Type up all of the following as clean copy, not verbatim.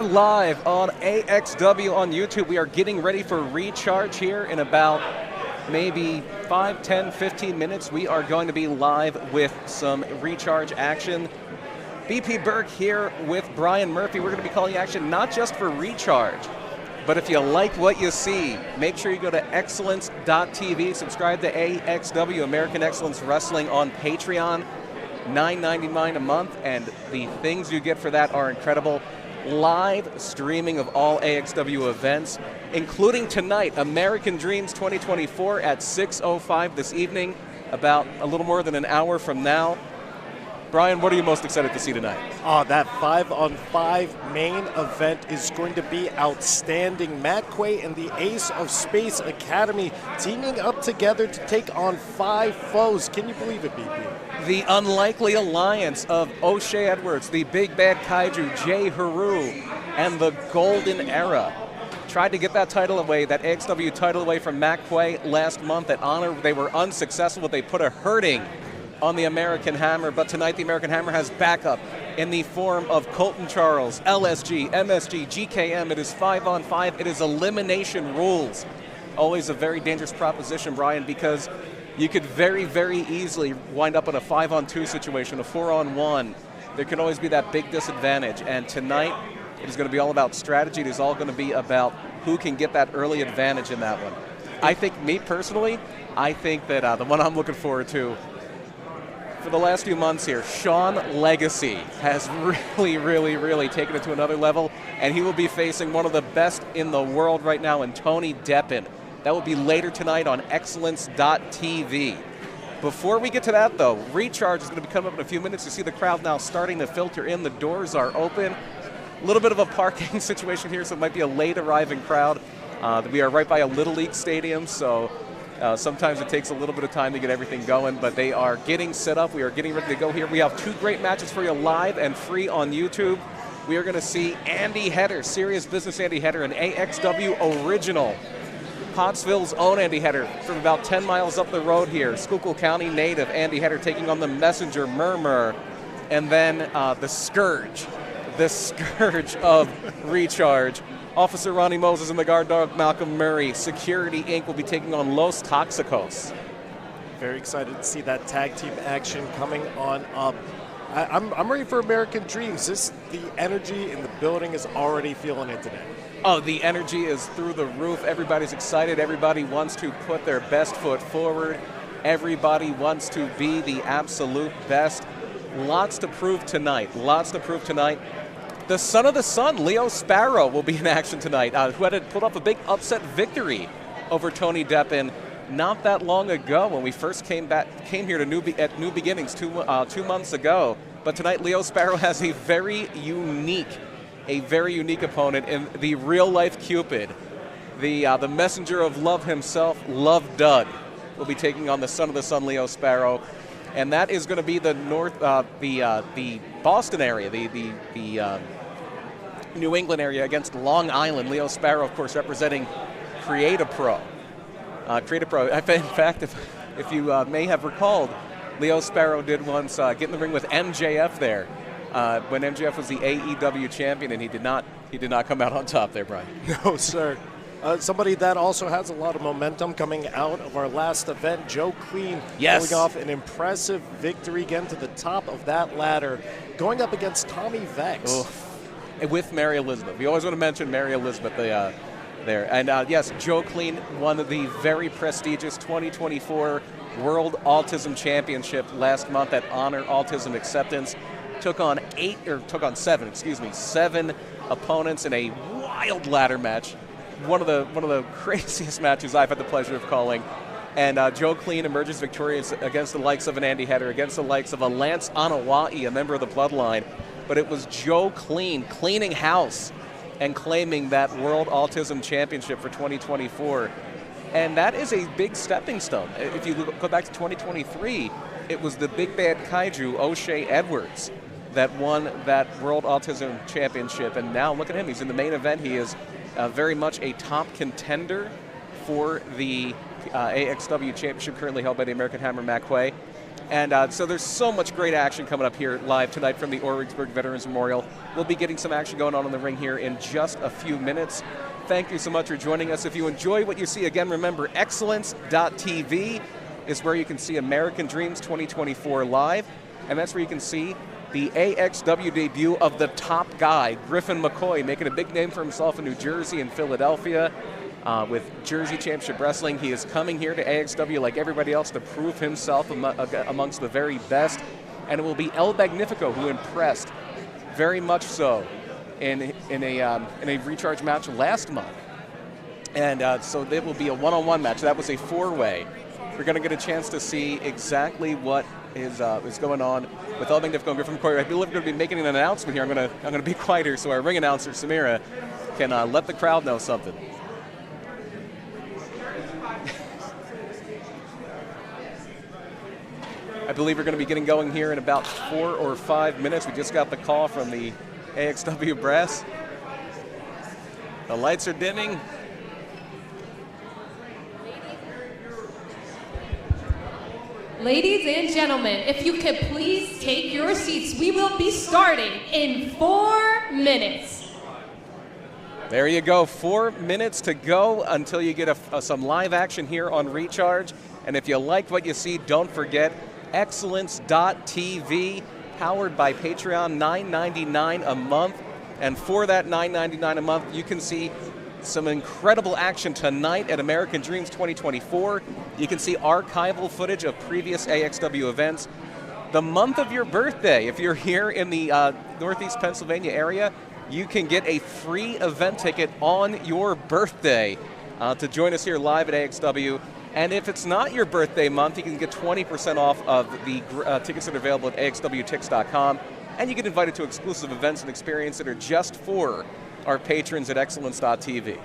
Live on AXW on YouTube. We are getting ready for Recharge here in about maybe 5, 10, 15 minutes. We are going to be live with some Recharge action. BP Burke here with Brian Murphy. We're going to be calling action not just for Recharge, but if you like what you see, make sure you go to excellence.tv, subscribe to AXW, American Excellence Wrestling on Patreon, $9.99 a month, and the things you get for that are incredible. Live streaming of all AXW events, including tonight, American Dreams 2024 at 6:05 this evening, about a little more than an hour from now. Brian, what are you most excited to see tonight? Oh, that 5-on-5 main event is going to be outstanding. Matt Quay and the Ace of Space Academy teaming up together to take on 5 foes. Can you believe it, BP? The unlikely alliance of O'Shea Edwards, the Big Bad Kaiju, Jay Haru, and the Golden Era. Tried to get that title away, that AXW title away from Matt Quay last month at Honor. They were unsuccessful, but they put a hurting on the American Hammer, but tonight the American Hammer has backup in the form of Colton Charles, LSG, MSG, GKM. It is 5-on-5. It is elimination rules. Always a very dangerous proposition, Brian, because you could very, very easily wind up in a 5-on-2 situation, a 4-on-1. There can always be that big disadvantage, and tonight it is going to be all about strategy. It is all going to be about who can get that early advantage in that one. I think, me personally, I think that the one I'm looking forward to for the last few months here, Sean Legacy has really taken it to another level, and he will be facing one of the best in the world right now in Tony Deppen. That will be later tonight on excellence.tv. Before we get to that, though, Recharge is going to be coming up in a few minutes. You see the crowd now starting to filter in. The doors are open. A little bit of a parking situation here, so it might be a late arriving crowd. We are right by a Little League stadium, so sometimes it takes a little bit of time to get everything going, but they are getting set up. We are getting ready to go here. We have 2 great matches for you live and free on YouTube. We are going to see Andy Header, Serious Business Andy Header, an AXW original. Pottsville's own Andy Header from about 10 miles up the road here. Schuylkill County native Andy Header taking on the Messenger Murmur. And then the Scourge of Recharge. Officer Ronnie Moses and the guard dog Malcolm Murray. Security Inc. will be taking on Los Toxicos. Very excited to see that tag team action coming on up. I'm ready for American Dreams. The energy in the building is already feeling it today. Oh, the energy is through the roof. Everybody's excited. Everybody wants to put their best foot forward. Everybody wants to be the absolute best. Lots to prove tonight. The son of the sun, Leo Sparrow, will be in action tonight, who had pulled off a big upset victory over Tony Deppen not that long ago when we first came here to New Beginnings 2 months ago. But tonight, Leo Sparrow has a very unique opponent in the real-life Cupid. The messenger of love himself, Love Dud, will be taking on the son of the sun, Leo Sparrow. And that is going to be the Boston area, the New England area against Long Island. Leo Sparrow, of course, representing Create-A-Pro. In fact, if you may have recalled, Leo Sparrow did once get in the ring with MJF there when MJF was the AEW champion, and he did not come out on top there, Brian. No, sir. Somebody that also has a lot of momentum coming out of our last event, Joe Clean, pulling off an impressive victory again to the top of that ladder, going up against Tommy Vex. Oof. With Mary Elizabeth. We always want to mention Mary Elizabeth there. And yes, Joe Clean won the very prestigious 2024 World Autism Championship last month at Honor Autism Acceptance. Took on 7 opponents in a wild ladder match. One of the craziest matches I've had the pleasure of calling. And Joe Clean emerges victorious against the likes of an Andy Header, against the likes of a Lance Anawai, a member of the Bloodline. But it was Joe Clean cleaning house and claiming that World Autism Championship for 2024. And that is a big stepping stone. If you go back to 2023, it was the Big Bad Kaiju, O'Shea Edwards, that won that World Autism Championship. And now look at him. He's in the main event. He is very much a top contender for the AXW Championship currently held by the American Hammer Matt Quay. And so there's so much great action coming up here live tonight from the Origsburg Veterans Memorial. We'll be getting some action going on in the ring here in just a few minutes. Thank you so much for joining us. If you enjoy what you see, again, remember, excellence.tv is where you can see American Dreams 2024 live, and that's where you can see the AXW debut of the top guy, Griffin McCoy, making a big name for himself in New Jersey and Philadelphia. With Jersey Championship Wrestling, he is coming here to AXW like everybody else to prove himself amongst the very best. And it will be El Magnifico who impressed very much so in a Recharge match last month. And so it will be a one-on-one match. That was a four-way. We're going to get a chance to see exactly what is going on with El Magnifico and Griffin McCoy. I believe we're going to be making an announcement here. I'm going to be quiet here so our ring announcer, Samira, can let the crowd know something. I believe we're going to be getting going here in about 4 or 5 minutes. We just got the call from the AXW brass. The lights are dimming. Ladies and gentlemen, if you could please take your seats, we will be starting in 4 minutes. There you go, 4 minutes to go until you get some live action here on Recharge. And if you like what you see, don't forget, excellence.tv, powered by Patreon, $9.99 a month. And for that $9.99 a month, you can see some incredible action tonight at American Dreams 2024. You can see archival footage of previous AXW events. The month of your birthday, if you're here in the Northeast Pennsylvania area, you can get a free event ticket on your birthday to join us here live at AXW. And if it's not your birthday month, you can get 20% off of the tickets that are available at axwtix.com. And you get invited to exclusive events and experiences that are just for our patrons at excellence.tv.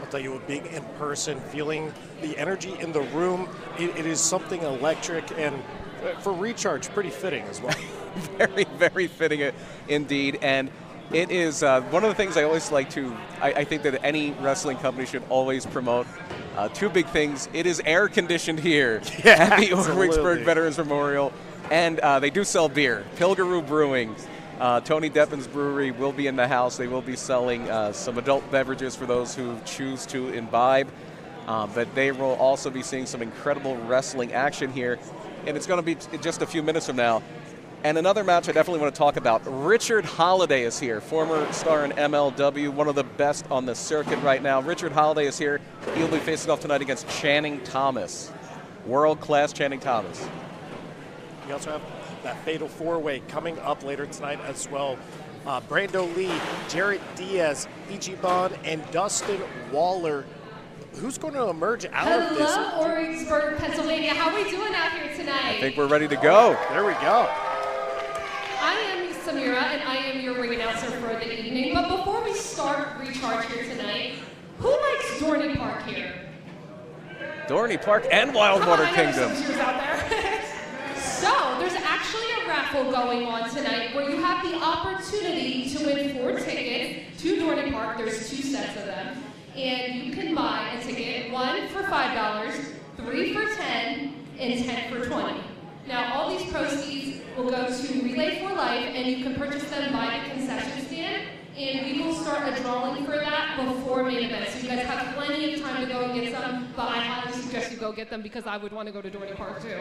I'll tell you, being in person, feeling the energy in the room, it is something electric, and for Recharge, pretty fitting as well. Very, very fitting indeed. And it is one of the things I always like to, I think that any wrestling company should always promote. Two big things. It is air conditioned here at the Origsburg Veterans Memorial, and they do sell beer. Pilgaroo Brewing, Tony Deppin's brewery will be in the house. They will be selling some adult beverages for those who choose to imbibe, but they will also be seeing some incredible wrestling action here, and it's going to be in just a few minutes from now. And another match I definitely want to talk about. Richard Holiday is here, former star in MLW, one of the best on the circuit right now. Richard Holiday is here. He'll be facing off tonight against Channing Thomas, world-class Channing Thomas. We also have that fatal four-way coming up later tonight as well. Brando Lee, Jarrett Diaz, Ichiban, and Dustin Waller. Who's going to emerge out of this? Hello, Origsburg, Pennsylvania. How are we doing out here tonight? I think we're ready to go. There we go. I am Samira, and I am your ring announcer for the evening. But before we start Recharge here tonight, who likes Dorney Park here? Dorney Park and Wildwater Kingdom. Some cheers out there. So, there's actually a raffle going on tonight where you have the opportunity to win 4 tickets to Dorney Park. There's 2 sets of them. And you can buy a ticket, 1 for $5, 3 for $10, and 10 for $20. Now, all these proceeds will go to Relay for Life, and you can purchase them by the concession stand, and we will start a drawing for that before main event. So you guys have plenty of time to go and get some, but I highly suggest you go get them because I would want to go to Dorney Park too.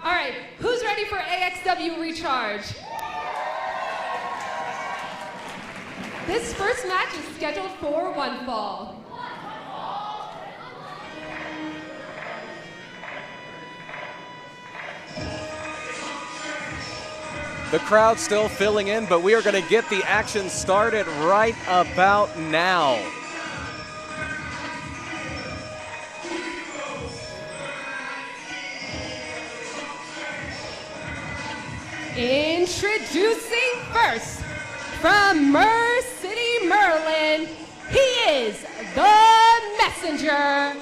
All right, who's ready for AXW Recharge? This first match is scheduled for one fall. The crowd's still filling in, but we are going to get the action started right about now. Introducing first, from Mer City, Maryland, he is the Messenger,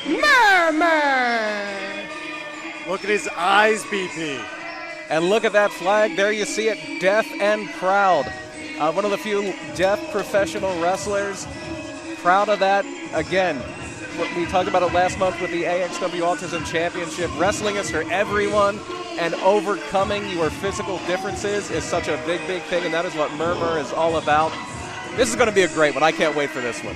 Murmur. Look at his eyes, BP. And look at that flag. There you see it, deaf and proud. One of the few deaf professional wrestlers. Proud of that. Again, We talked about it last month with the AXW Autism Championship. Wrestling is for everyone, and overcoming your physical differences is such a big, big thing, and that is what Murmur is all about. This is going to be a great one. I can't wait for this one.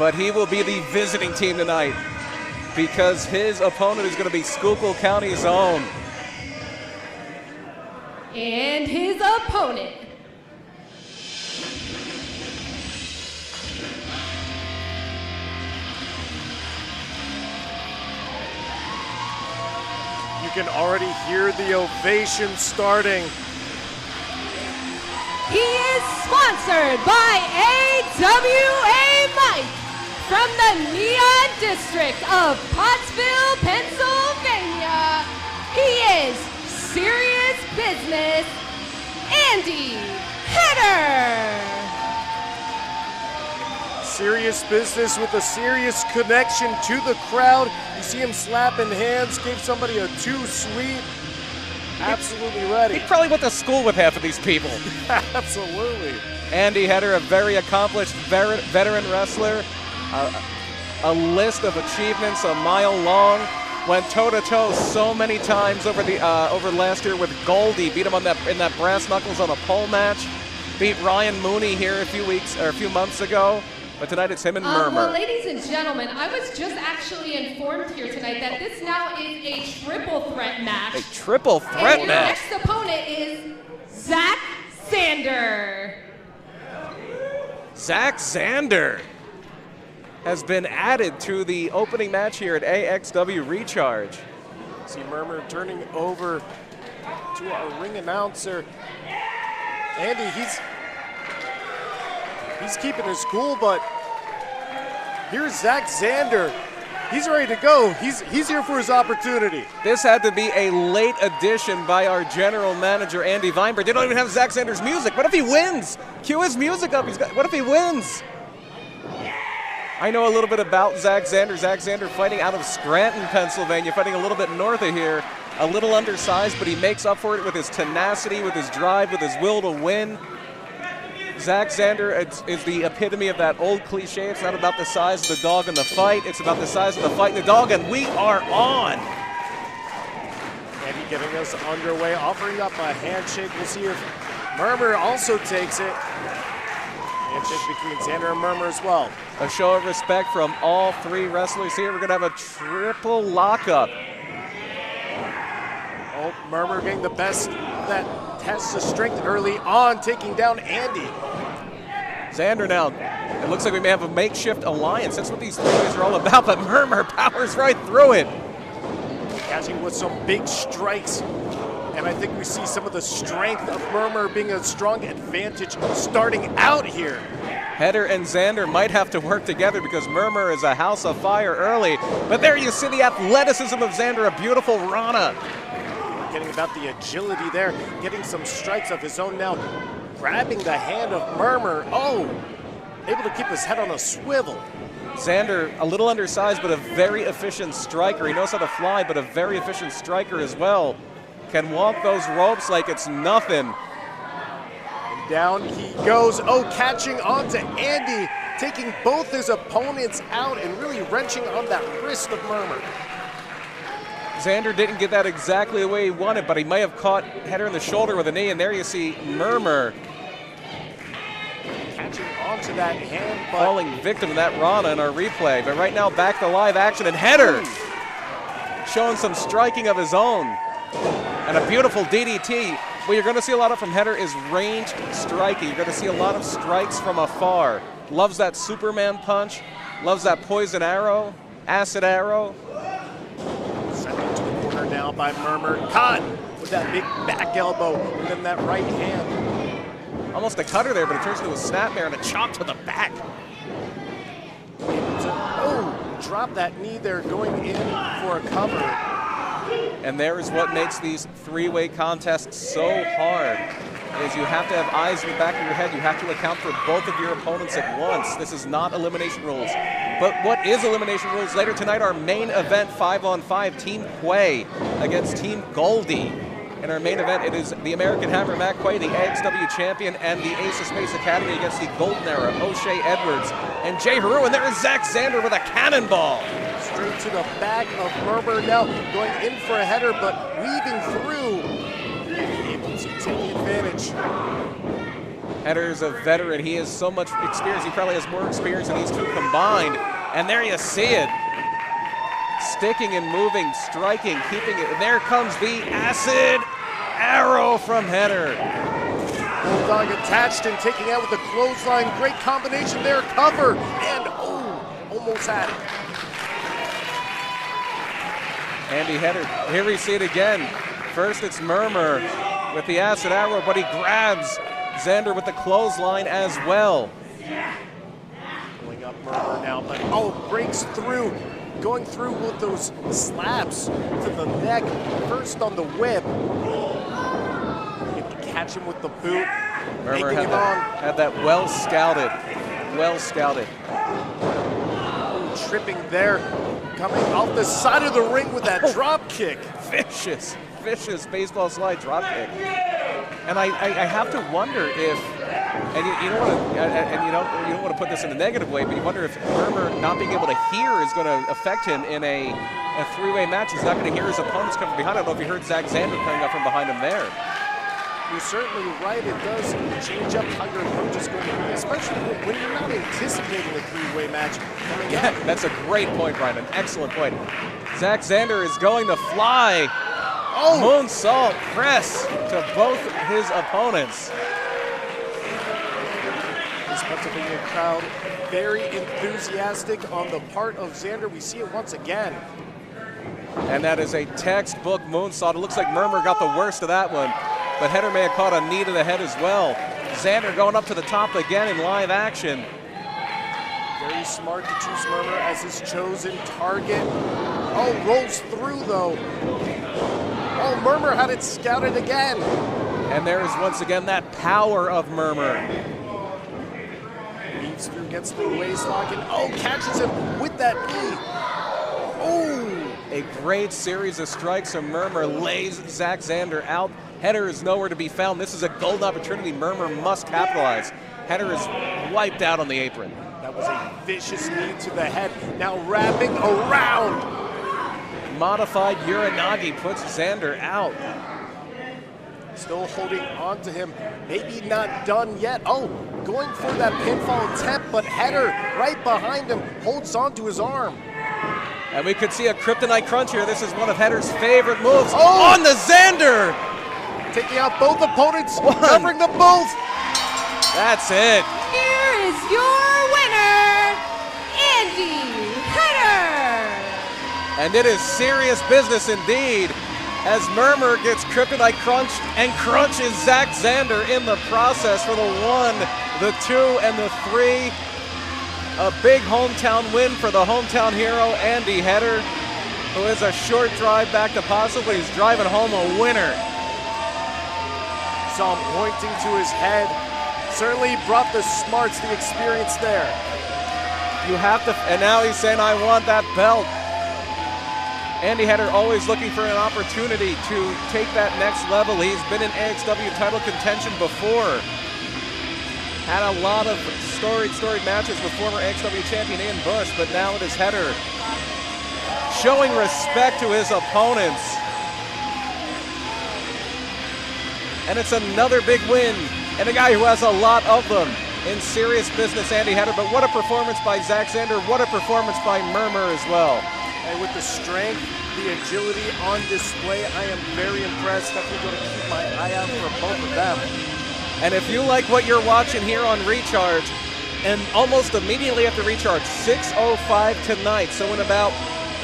But he will be the visiting team tonight because his opponent is going to be Schuylkill County's own. And his opponent. You can already hear the ovation starting. He is sponsored by AWA Mike from the Neon District of Pottsville, Pennsylvania. He is Serious Business, Andy Header. Serious Business with a serious connection to the crowd. You see him slapping hands, gave somebody a too sweet. Absolutely ready. He probably went to school with half of these people. Absolutely. Andy Header, a very accomplished veteran wrestler. A list of achievements a mile long. Went toe-to-toe so many times over last year with Goldie. Beat him in that brass knuckles on a pole match. Beat Ryan Mooney here a few months ago. But tonight it's him and Murmur. Well, ladies and gentlemen, I was just actually informed here tonight that this now is a triple threat match. A triple threat and match. Your next opponent is Zach Sander. Zach Sander has been added to the opening match here at AXW Recharge. See Murmur turning over to our ring announcer. Andy, he's keeping his cool, but here's Zach Sander. He's ready to go. He's here for his opportunity. This had to be a late addition by our general manager, Andy Weinberg. They don't even have Zach Sander's music. What if he wins? Cue his music up. What if he wins? I know a little bit about Zach Sander. Zach Sander fighting out of Scranton, Pennsylvania, fighting a little bit north of here. A little undersized, but he makes up for it with his tenacity, with his drive, with his will to win. Zach Sander is the epitome of that old cliche. It's not about the size of the dog in the fight. It's about the size of the fight and the dog, and we are on. Andy getting us underway, offering up a handshake. We'll see if Murmur also takes it. Handshake between Sander and Murmur as well. A show of respect from all three wrestlers here. We're going to have a triple lockup. Oh, Murmur getting the best that tests his strength early on, taking down Andy. Sander now, it looks like we may have a makeshift alliance. That's what these three ways are all about, but Murmur powers right through it. Catching with some big strikes. And I think we see some of the strength of Murmur being a strong advantage starting out here. Header and Sander might have to work together because Murmur is a house of fire early. But there you see the athleticism of Sander, a beautiful Rana. Getting about the agility there, getting some strikes of his own now, grabbing the hand of Murmur. Oh, able to keep his head on a swivel. Sander, a little undersized, but a very efficient striker. He knows how to fly, but a very efficient striker as well. Can walk those ropes like it's nothing. And down he goes. Oh, catching onto Andy, taking both his opponents out and really wrenching on that wrist of Murmur. Sander didn't get that exactly the way he wanted, but he may have caught Header in the shoulder with a knee, and there you see Murmur catching onto that hand, but falling victim to that Rana in our replay. But right now, back to live action, and Header showing some striking of his own. And a beautiful DDT. What you're going to see a lot of from Header is ranged striking. You're going to see a lot of strikes from afar. Loves that Superman punch. Loves that poison arrow, acid arrow. Sent into the corner now by Murmur. Caught with that big back elbow and then that right hand. Almost a cutter there, but it turns into a snapmare and a chop to the back. Oh, drop that knee there, going in for a cover. And there is what makes these three-way contests so hard, is you have to have eyes in the back of your head. You have to account for both of your opponents at once. This is not elimination rules. But what is elimination rules? Later tonight, our main event 5-on-5, Team Quay against Team Goldie. In our main event, it is the American Hammer McQuay, the AXW champion, and the Ace of Space Academy against the Golden Era, O'Shea Edwards and Jay Haru. And there is Zach Zander with a cannonball. Straight to the back of Murmur now, going in for a header, but weaving through, able to take the advantage. Header's a veteran. He has so much experience. He probably has more experience than these two combined. And there you see it. Sticking and moving, striking, keeping it. And there comes the acid arrow from Header. Bulldog attached and taking out with the clothesline. Great combination there. Cover. And almost had it. Andy Header. Here we see it again. First it's Murmur with the acid arrow, but he grabs Zander with the clothesline as well. Going up Murmur now, but breaks through. Going through with those slaps to the neck. First on the whip. Able to catch him with the boot. Murmur had that well scouted. Well scouted. Tripping there. Coming off the side of the ring with that drop kick. Vicious baseball slide drop kick. And I have to wonder if, and you don't want to put this in a negative way, but you wonder if Murmur not being able to hear is going to affect him in a three-way match. He's not going to hear his opponents come from behind. I don't know if you heard Zach Zander coming up from behind him there. You're certainly right. It does change up how your approach is going to be, especially when you're not anticipating a three-way match coming up. That's a great point, Brian. An excellent point. Zach Zander is going to fly. Moonsault press to both his opponents. This Pennsylvania crowd very enthusiastic on the part of Zander. We see it once again. And that is a textbook moonsault. It looks like Murmur got the worst of that one, but Header may have caught a knee to the head as well. Zander going up to the top again in live action. Very smart to choose Murmur as his chosen target. Rolls through though. Murmur had it scouted again. And there is once again that power of Murmur. Weaves through, gets the waistlock, and catches him with that knee. A great series of strikes from Murmur lays Zach Zander out. Header is nowhere to be found. This is a golden opportunity Murmur must capitalize. Header is wiped out on the apron. That was a vicious knee to the head. Now wrapping around. Modified Uranagi puts Zander out. Still holding on to him. Maybe not done yet. Going for that pinfall attempt, but Header right behind him holds on to his arm. And we could see a Kryptonite Crunch here. This is one of Header's favorite moves. On the Zander! Taking out both opponents, covering them both. That's it. Here is your winner, Andy Header. And it is serious business indeed, as Murmur gets Kryptonite crunched and crunches Zach Zander in the process for the 1, the 2, and the 3. A big hometown win for the hometown hero, Andy Header, who is a short drive back to possibly he's driving home a winner. Saw him pointing to his head. Certainly brought the smarts, the experience there. You have to, and now he's saying, I want that belt. Andy Header always looking for an opportunity to take that next level. He's been in AXW title contention before. Had a lot of storied matches with former AXW champion Ian Bush, but now it is Header showing respect to his opponents. And it's another big win, and a guy who has a lot of them in serious business, Andy Header. But what a performance by Zach Zander, what a performance by Murmur as well. And with the strength, the agility on display, I am very impressed. Definitely going to keep my eye out for both of them. And if you like what you're watching here on Recharge, and almost immediately after Recharge, 6:05 tonight, so in about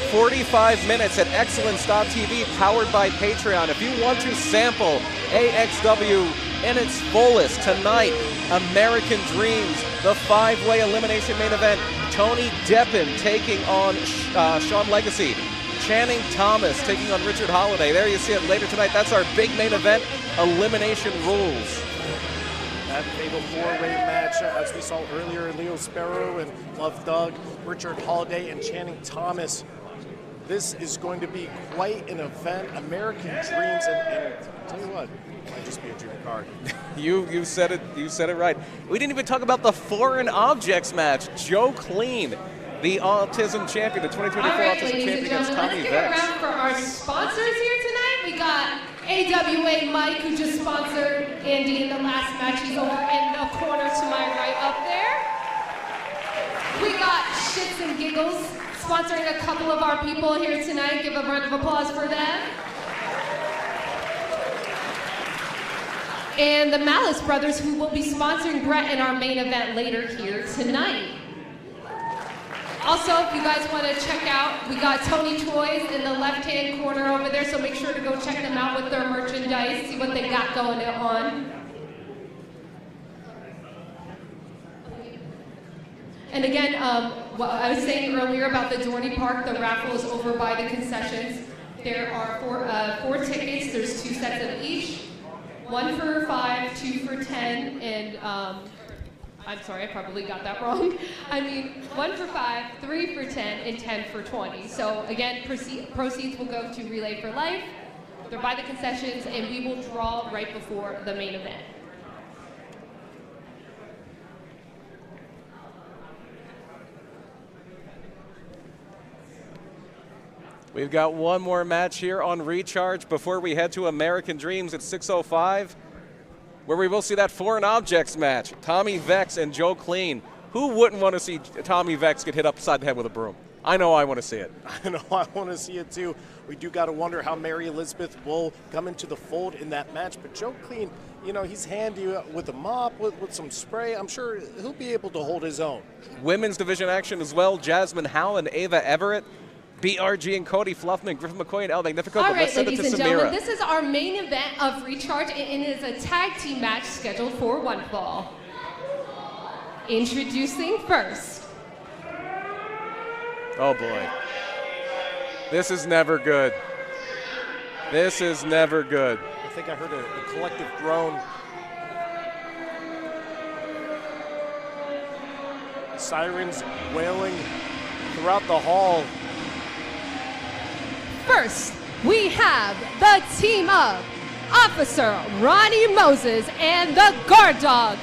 45 minutes at Excellence.tv, powered by Patreon. If you want to sample AXW in its fullest tonight, American Dreams, the 5-way elimination main event, Tony Deppen taking on Sean Legacy, Channing Thomas taking on Richard Holiday. There you see it later tonight. That's our big main event, Elimination Rules. That fatal 4-way match, as we saw earlier, Leo Sparrow and Love Doug, Richard Holiday and Channing Thomas. This is going to be quite an event. American Dreams, and I'll tell you what, it might just be a junior card. You said it. You said it right. We didn't even talk about the foreign objects match. Joe Clean, the autism champion, the 2024 autism champion against Tommy Let's give Vex. it around for our sponsors here tonight. We got AWA Mike, who just sponsored Andy in the last match. He's over in the corner to my right up there. We got Shits and Giggles sponsoring a couple of our people here tonight. Give a round of applause for them. And the Malice Brothers, who will be sponsoring Brett in our main event later here tonight. Also, if you guys want to check out, we got Tony Toys in the left-hand corner over there, so make sure to go check them out with their merchandise, see what they got going on. And again, what I was saying earlier about the Dorney Park, the raffle is over by the concessions. There are four tickets. There's 2 sets of each. 1 for $5, 2 for $10, and I'm sorry, I probably got that wrong. I mean, 1 for $5, 3 for $10, and 10 for $20. So again, proceeds will go to Relay for Life. They're by the concessions, and we will draw right before the main event. We've got one more match here on Recharge before we head to American Dreams at 6:05, where we will see that foreign objects match. Tommy Vex and Joe Clean. Who wouldn't want to see Tommy Vex get hit upside the head with a broom? I know I want to see it. I know I want to see it too. We do got to wonder how Mary Elizabeth will come into the fold in that match. But Joe Clean, you know, he's handy with a mop, with some spray. I'm sure he'll be able to hold his own. Women's division action as well. Jasmine Howe and Ava Everett. BRG and Cody Fluffman, Griffin McCoy and El Magnifico. All But right, let's send it ladies to and gentlemen, Samira. this is our main event of Recharge, and it is a tag team match scheduled for one fall. Introducing first. Oh boy. This is never good. This is never good. I think I heard a collective groan. Sirens wailing throughout the hall. First, we have the team of Officer Ronnie Moses and the guard dog,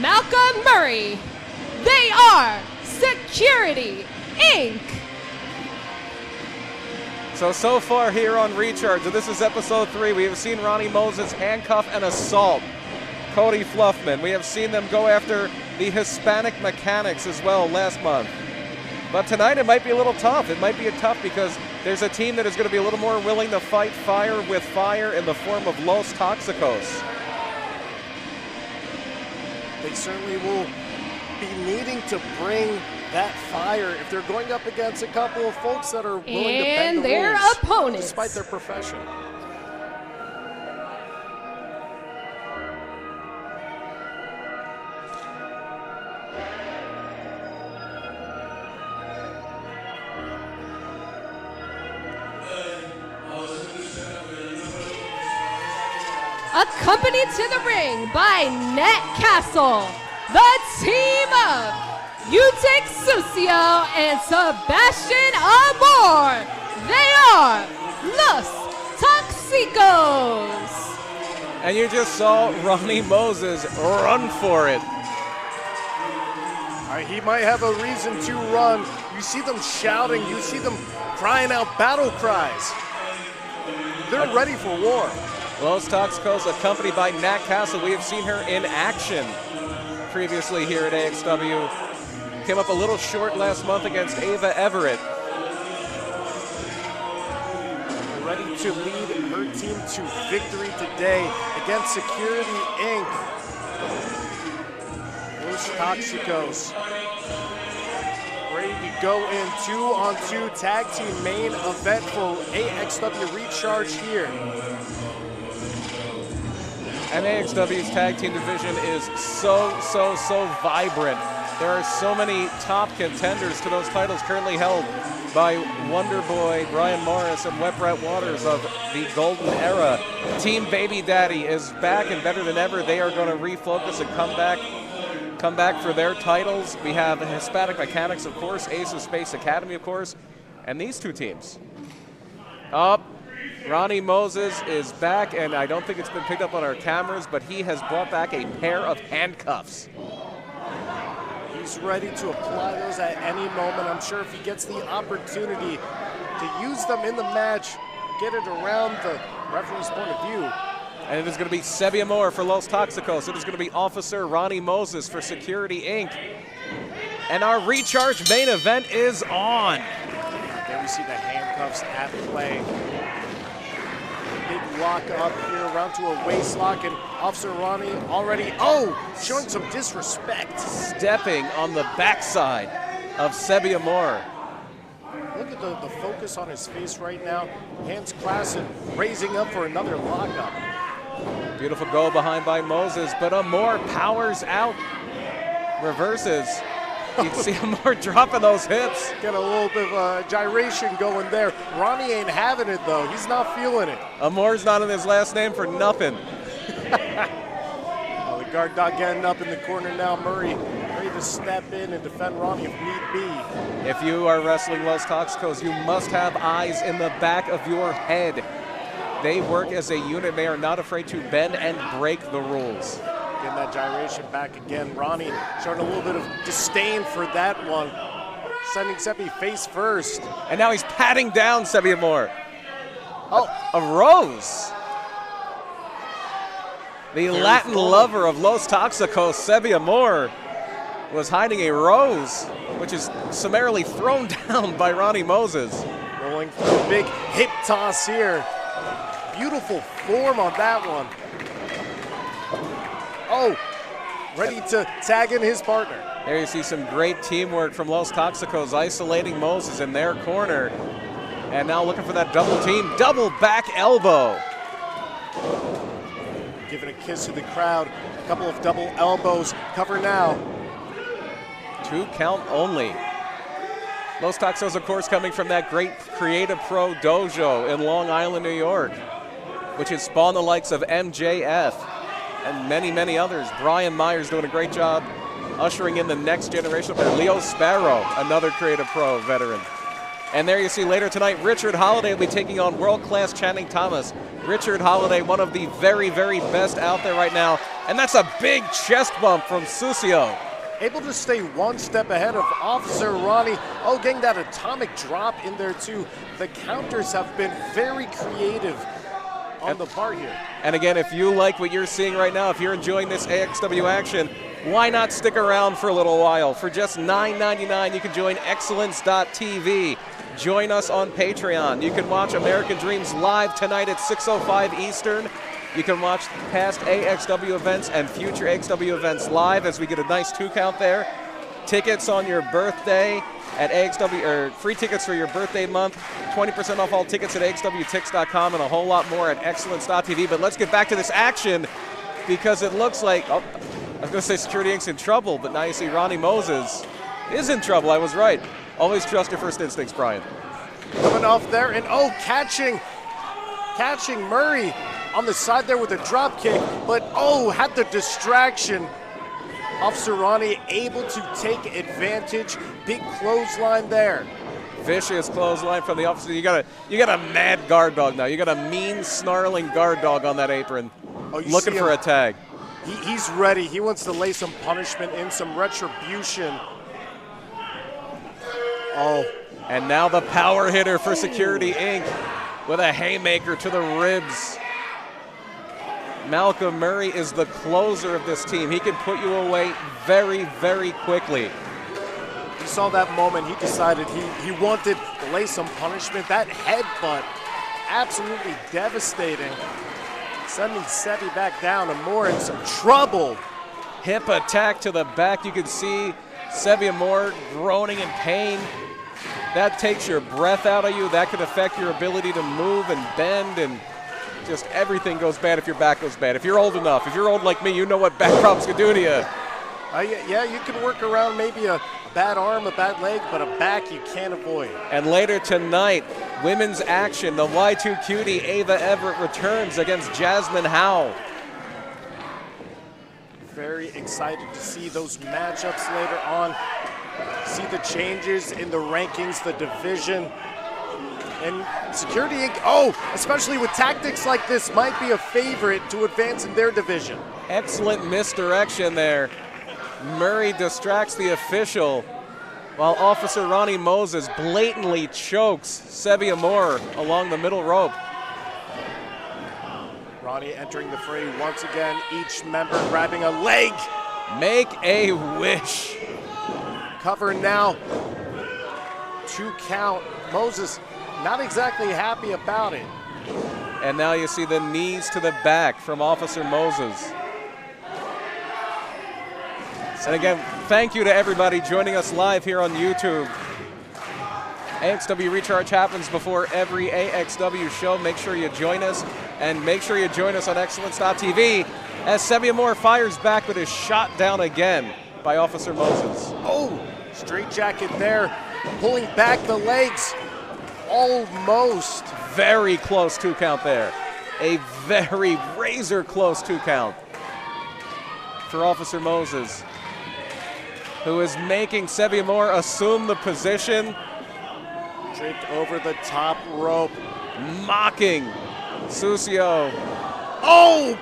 Malcolm Murray. They are Security, Inc. So far here on Recharge, and this is episode 3, we have seen Ronnie Moses handcuff and assault Cody Fluffman. We have seen them go after the Hispanic mechanics as well last month. But tonight it might be a little tough. It might be tough because there's a team that is going to be a little more willing to fight fire with fire in the form of Los Toxicos. They certainly will be needing to bring that fire if they're going up against a couple of folks that are willing to bend the And their rules opponents. despite their profession. Accompanied to the ring by Nat Castle, the team of Utic Sucio and Sebastian Amor. They are Los Toxicos. And you just saw Ronnie Moses run for it. All right, he might have a reason to run. You see them shouting. You see them crying out battle cries. They're ready for war. Los Toxicos accompanied by Nat Castle. We have seen her in action previously here at AXW. Came up a little short last month against Ava Everett. Ready to lead her team to victory today against Security, Inc. Los Toxicos ready to go in 2-on-2 tag team main event for AXW Recharge here. And AXW's tag team division is so vibrant. There are so many top contenders to those titles currently held by Wonder Boy, Brian Morris, and Wet Rat Waters of the Golden Era. Team Baby Daddy is back and better than ever. They are going to refocus and come back for their titles. We have Hispanic Mechanics, of course, Ace of Space Academy, of course, and these two teams. Up. Ronnie Moses is back, and I don't think it's been picked up on our cameras, but he has brought back a pair of handcuffs. He's ready to apply those at any moment. I'm sure if he gets the opportunity to use them in the match, get it around the referee's point of view. And it is going to be Sebi Amor for Los Toxicos. It is going to be Officer Ronnie Moses for Security Inc. And our Recharge main event is on. There we see the handcuffs at play. Big lock up here, around to a waist lock, and Officer Ronnie already, showing some disrespect. Stepping on the backside of Sebi Amor. Look at the focus on his face right now. Hands clasped and raising up for another lockup. Beautiful go behind by Moses, but Amor powers out. Reverses. You can see Amor dropping those hips. Get a little bit of gyration going there. Ronnie ain't having it, though. He's not feeling it. Amor's not in his last name for nothing. The guard dog getting up in the corner now. Murray ready to step in and defend Ronnie if need be. If you are wrestling Los Toxicos, you must have eyes in the back of your head. They work as a unit. They are not afraid to bend and break the rules. Getting that gyration back again. Ronnie showing a little bit of disdain for that one. Sending Sebi face first. And now he's patting down Sebi Amor. A rose. The Very Latin full. lover of Los Toxicos, Sebi Amor, was hiding a rose, which is summarily thrown down by Ronnie Moses. Rolling for a big hip toss here. Beautiful form on that one. Ready to tag in his partner. There you see some great teamwork from Los Toxicos, isolating Moses in their corner. And now looking for that double team, double back elbow. Giving a kiss to the crowd. A couple of double elbows. Cover now. 2 count only. Los Toxicos, of course, coming from that great Creative Pro dojo in Long Island, New York, which has spawned the likes of MJF and many, many others. Brian Myers doing a great job ushering in the next generation of player. Leo Sparrow, another Creative Pro veteran. And there you see later tonight, Richard Holiday will be taking on world-class Channing Thomas. Richard Holiday, one of the very, very best out there right now. And that's a big chest bump from Sucio. Able to stay one step ahead of Officer Ronnie. Getting that atomic drop in there too. The counters have been very creative on the bar here. And again, if you like what you're seeing right now, if you're enjoying this AXW action, why not stick around for a little while? For just $9.99, you can join Excellence.tv. Join us on Patreon. You can watch American Dreams live tonight at 6:05 Eastern. You can watch past AXW events and future AXW events live as we get a nice 2 count there. Tickets on your birthday at AXW, or free tickets for your birthday month, 20% off all tickets at AXWTix.com, and a whole lot more at Excellence.tv. But let's get back to this action, because it looks like, I was going to say Security Inc.'s in trouble, but now you see Ronnie Moses is in trouble. I was right. Always trust your first instincts, Brian. Coming off there, and catching Murray on the side there with a drop kick, but had the distraction. Officer Ronnie able to take advantage. Big clothesline there. Vicious clothesline from the officer. You got a mad guard dog now. You got a mean, snarling guard dog on that apron, looking for a tag. He's ready. He wants to lay some punishment in, some retribution. And now the power hitter for Security Inc. with a haymaker to the ribs. Malcolm Murray is the closer of this team. He can put you away very, very quickly. You saw that moment. He decided he wanted to lay some punishment. That headbutt, absolutely devastating. Sending Sebi back down, and more in some trouble. Hip attack to the back. You can see Sebi Amor groaning in pain. That takes your breath out of you. That can affect your ability to move and bend, and just everything goes bad if your back goes bad. If you're old enough, if you're old like me, you know what back problems can do to you. Yeah, you can work around maybe a bad arm, a bad leg, but a back you can't avoid. And later tonight, women's action. The Y2 cutie Ava Everett returns against Jasmine Howe. Very excited to see those matchups later on. See the changes in the rankings, the division. And Security Inc., especially with tactics like this, might be a favorite to advance in their division. Excellent misdirection there. Murray distracts the official while Officer Ronnie Moses blatantly chokes Sebi Amor along the middle rope. Ronnie entering the fray once again, each member grabbing a leg. Make a wish. Cover now. 2 count. Moses not exactly happy about it. And now you see the knees to the back from Officer Moses. And again, thank you to everybody joining us live here on YouTube. AXW Recharge happens before every AXW show. Make sure you join us, and make sure you join us on Excellence.tv as Sebi Amor fires back but is shot down again by Officer Moses. Straight jacket there, pulling back the legs. Almost. Very close 2 count there. A very razor close 2 count for Officer Moses, who is making Sebi Amor assume the position. Draped over the top rope. Mocking Susio.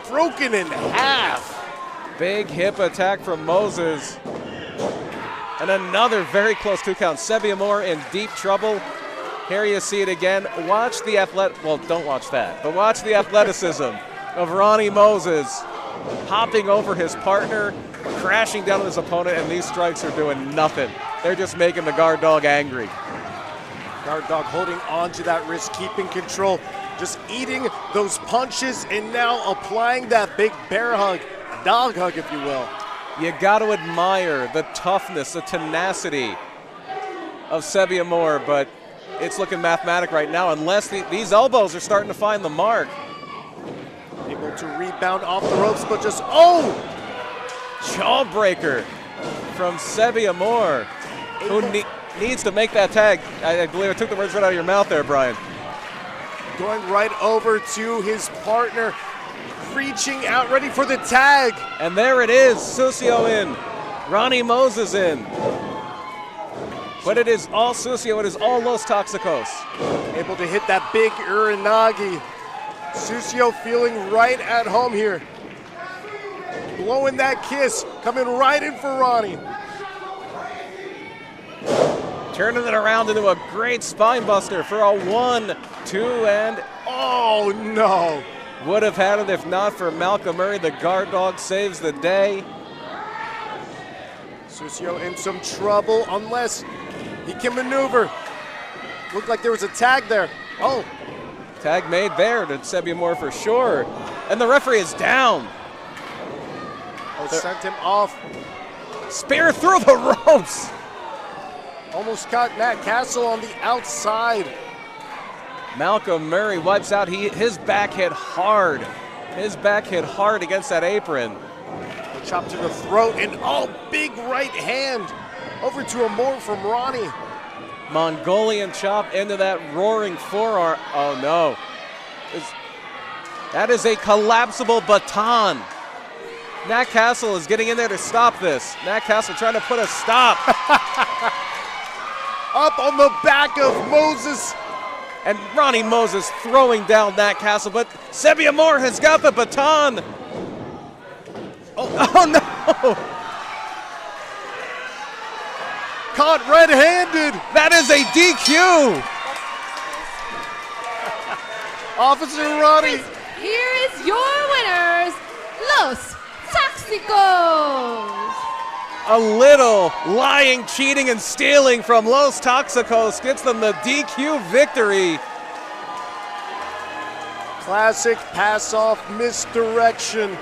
Broken in half. Big hip attack from Moses. And another very close 2 count. Sebi Amor in deep trouble. Here you see it again. Watch the don't watch that, but watch the athleticism of Ronnie Moses hopping over his partner, crashing down on his opponent, and these strikes are doing nothing. They're just making the guard dog angry. Guard dog holding on to that wrist, keeping control, just eating those punches, and now applying that big bear hug, dog hug, if you will. You got to admire the toughness, the tenacity of Sebi Amor, but it's looking mathematic right now unless these elbows are starting to find the mark. Able to rebound off the ropes, but just, Jawbreaker from Sebi Amor, who needs to make that tag. I believe I took the words right out of your mouth there, Brian. Going right over to his partner, reaching out, ready for the tag. And there it is, Susio in, Ronnie Moses in. But it is all Susio, it is all Los Toxicos. Able to hit that big Uranagi. Susio feeling right at home here. Blowing that kiss, coming right in for Ronnie. Turning it around into a great spine buster for a 1, 2, and no. Would have had it if not for Malcolm Murray. The guard dog saves the day. Susio in some trouble unless he can maneuver. Looked like there was a tag there. Tag made there to Sebi Amor for sure. And the referee is down. Sent him off. Spear through the ropes. Almost caught Matt Castle on the outside. Malcolm Murray wipes out. His back hit hard. His back hit hard against that apron. Chop to the throat and big right hand over to Amor from Ronnie. Mongolian chop into that roaring forearm. Oh no. That is a collapsible baton. Nat Castle is getting in there to stop this. Nat Castle trying to put a stop. Up on the back of Moses. And Ronnie Moses throwing down Nat Castle, but Sebi Amor has got the baton. Oh no! Caught red-handed. That is a DQ. Officer Ronnie. Here is your winners, Los Toxicos. A little lying, cheating, and stealing from Los Toxicos gets them the DQ victory. Classic pass-off misdirection.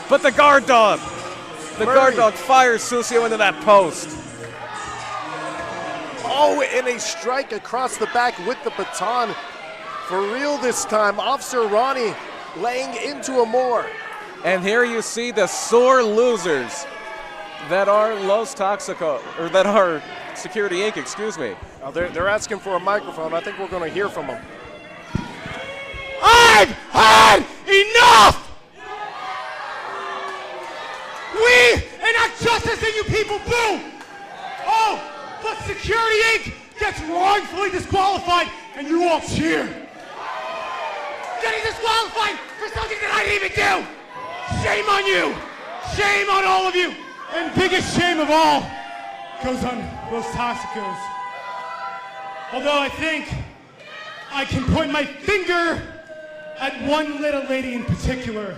But the guard dog. The guard dog fires Susio into that post. And a strike across the back with the baton. For real this time, Officer Ronnie laying into Amor. And here you see the sore losers that are Los Toxicos, or that are Security Inc., excuse me. They're asking for a microphone. I think we're going to hear from them. I've had enough! We enact justice and you people boo! but Security Inc. gets wrongfully disqualified, and you all cheer. Getting disqualified for something that I didn't even do! Shame on you! Shame on all of you! And biggest shame of all goes on those Toxicos. Although I think I can point my finger at one little lady in particular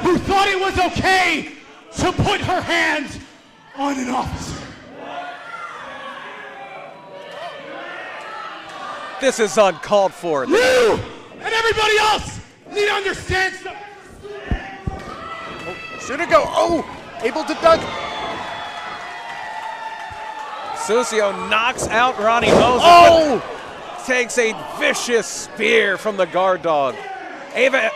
who thought it was okay to put her hands on an officer. This is uncalled for. You and everybody else need to understand something. Should it go? Oh, able to dunk. Sucio knocks out Ronnie Moses. Oh! Takes a vicious spear from the guard dog. Not Ava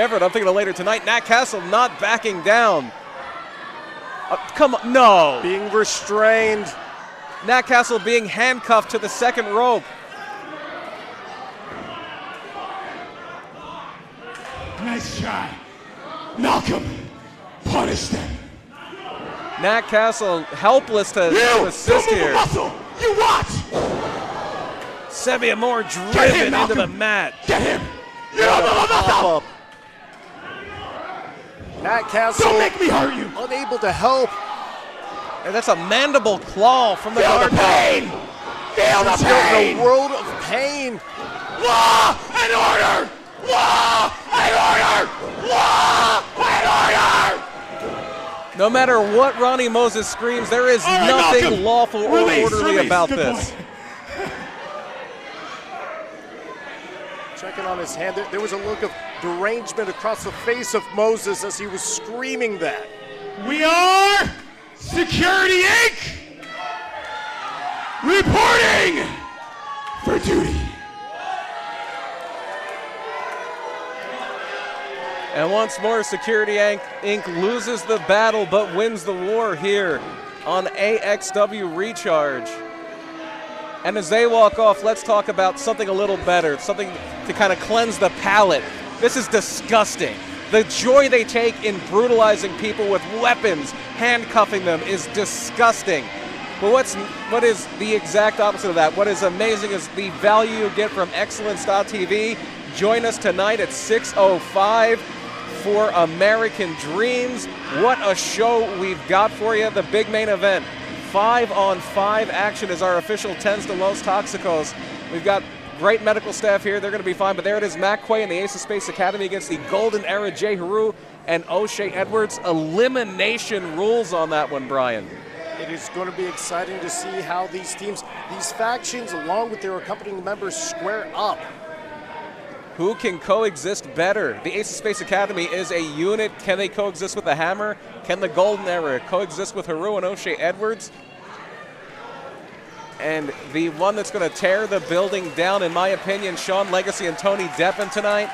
Everett, I'm thinking of later tonight. Nat Castle not backing down. Come on, no. Being restrained. Nat Castle being handcuffed to the second rope. Nice try. Malcolm, punish them. Nat Castle helpless to assist here. Muscle. You watch. Sebia Moore driven into the mat. Get him. You don't move a muscle. Up. Nat Castle. Don't make me hurt you. Unable to help. And that's a mandible claw from the Feel guard the dog. pain. Feel the Still pain. in a world of pain. Law and order. Law and order. Law and order. No matter what Ronnie Moses screams, there is All right, nothing Malcolm. lawful or Release, orderly release. about Good this. point. Checking on his hand. There was a look of derangement across the face of Moses as he was screaming that. We are Security Inc. Reporting for duty. And once more, Security Inc. loses the battle but wins the war here on AXW Recharge. And as they walk off, let's talk about something a little better, something to kind of cleanse the palate. This is disgusting. The joy they take in brutalizing people with weapons, handcuffing them, is disgusting. But what is the exact opposite of that? What is amazing is the value you get from Excellence.tv. Join us tonight at 6:05 for American Dreams. What a show we've got for you. The big main event. 5-on-5 action is our official 10s to Los Toxicos. We've got great medical staff here. They're going to be fine. But there it is, Matt Quay and the Ace of Space Academy against the Golden Era, Jay Haru and O'Shea Edwards. Elimination rules on that one, Brian. It is going to be exciting to see how these teams, these factions, along with their accompanying members, square up. Who can coexist better? The Ace of Space Academy is a unit. Can they coexist with the Hammer? Can the Golden Era coexist with Haru and O'Shea Edwards? And the one that's going to tear the building down, in my opinion, Sean Legacy and Tony Deppen tonight.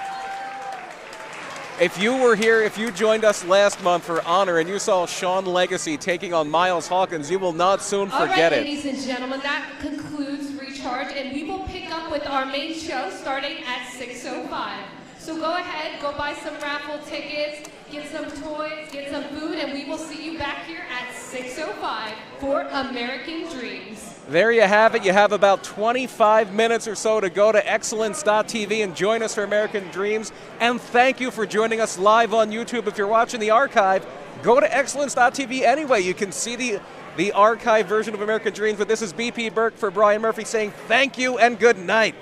If you were here, if you joined us last month for Honor and you saw Sean Legacy taking on Miles Hawkins, you will not soon forget it. All right, ladies and gentlemen, that concludes Recharge, and we will pick up with our main show starting at 6:05. So go ahead, go buy some raffle tickets, get some toys, get some food, and we will see you back here at 6:05 for American Dreams. There you have it. You have about 25 minutes or so to go to Excellence.tv and join us for American Dreams. And thank you for joining us live on YouTube. If you're watching the archive, go to Excellence.tv anyway. You can see the archive version of American Dreams. But this is BP Burke for Brian Murphy saying thank you and good night.